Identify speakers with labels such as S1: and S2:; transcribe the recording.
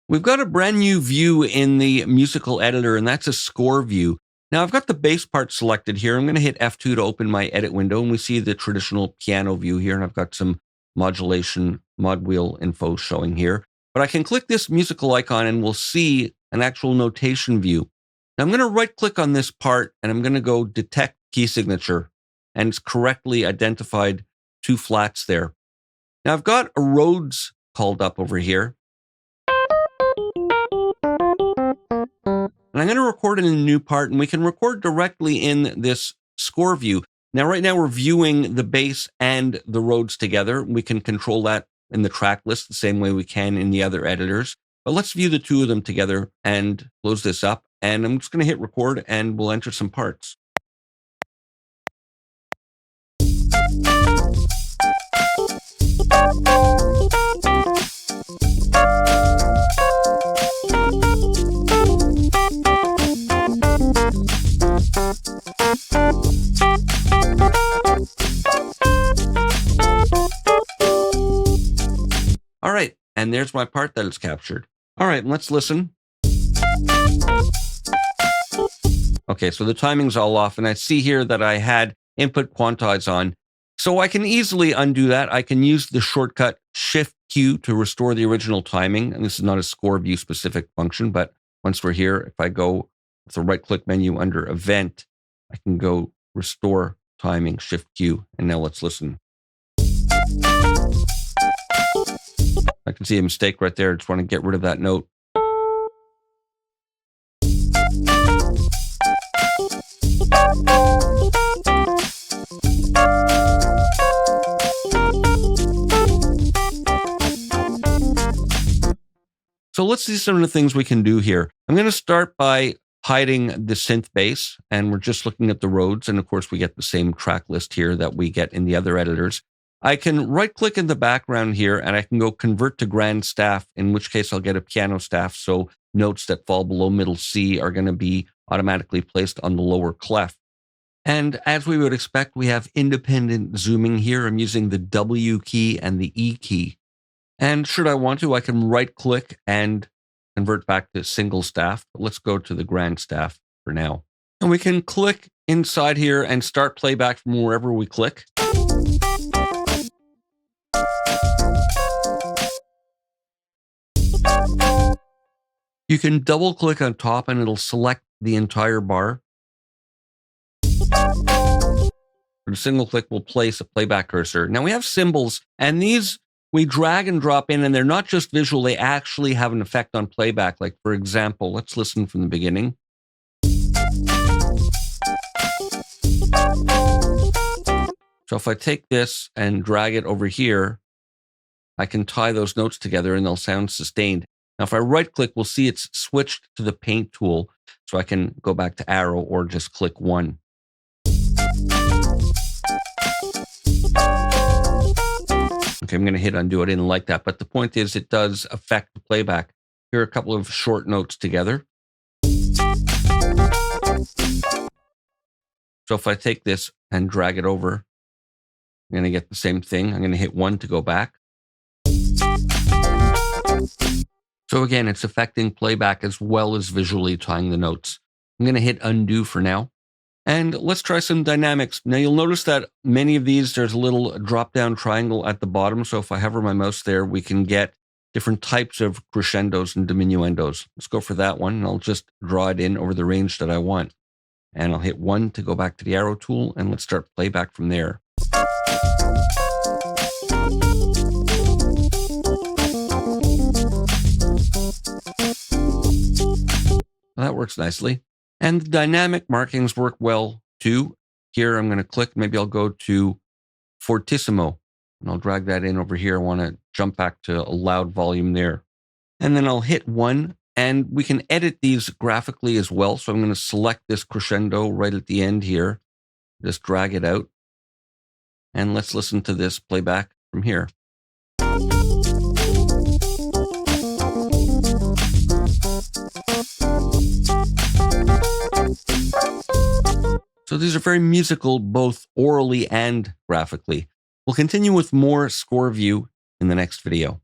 S1: We've got a brand new view in the musical editor, and that's a score view. Now I've got the bass part selected here. I'm going to hit F2 to open my edit window, and we see the traditional piano view here, and I've got some modulation mod wheel info showing here. But I can click this musical icon and we'll see an actual notation view. Now I'm going to right click on this part and I'm going to go detect key signature, and it's correctly identified two flats there. Now I've got a Rhodes called up over here. And I'm going to record in a new part, and we can record directly in this score view. Now, right now we're viewing the bass and the Rhodes together. We can control that in the track list the same way we can in the other editors. But let's view the two of them together and close this up. And I'm just going to hit record and we'll enter some parts. All right, and there's my part that is captured. All right, let's listen. Okay, so the timing's all off, and I see here that I had input quantize on. So I can easily undo that. I can use the shortcut Shift-Q to restore the original timing, and this is not a score view specific function, but once we're here, if I go with the right-click menu under Event, I can go Restore Timing, Shift-Q, and now let's listen. I can see a mistake right there. I just want to get rid of that note. So let's see some of the things we can do here. I'm going to start by hiding the synth bass, and we're just looking at the Rhodes. And of course, we get the same track list here that we get in the other editors. I can right click in the background here and I can go convert to grand staff, in which case I'll get a piano staff. So notes that fall below middle C are going to be automatically placed on the lower clef. And as we would expect, we have independent zooming here. I'm using the W key and the E key. And should I want to, I can right click and convert back to single staff. But let's go to the grand staff for now. And we can click inside here and start playback from wherever we click. You can double click on top and it'll select the entire bar. For the single click, we'll place a playback cursor. Now we have cymbals, and these we drag and drop in, and they're not just visual, they actually have an effect on playback. Like, for example, let's listen from the beginning. So if I take this and drag it over here, I can tie those notes together and they'll sound sustained. Now, if I right click, we'll see it's switched to the paint tool. So I can go back to arrow or just click one. Okay, I'm going to hit undo. I didn't like that. But the point is, it does affect the playback. Here are a couple of short notes together. So if I take this and drag it over, I'm going to get the same thing. I'm going to hit one to go back. So again, it's affecting playback as well as visually tying the notes. I'm going to hit undo for now. And let's try some dynamics. Now you'll notice that many of these, there's a little drop-down triangle at the bottom. So if I hover my mouse there, we can get different types of crescendos and diminuendos. Let's go for that one. And I'll just draw it in over the range that I want. And I'll hit one to go back to the arrow tool. And let's start playback from there. That works nicely. And the dynamic markings work well too. Here I'm going to click, maybe I'll go to fortissimo, and I'll drag that in over here. I want to jump back to a loud volume there. And then I'll hit one, and we can edit these graphically as well. So I'm going to select this crescendo right at the end here, just drag it out. And let's listen to this playback from here. So these are very musical, both orally and graphically. We'll continue with more score view in the next video.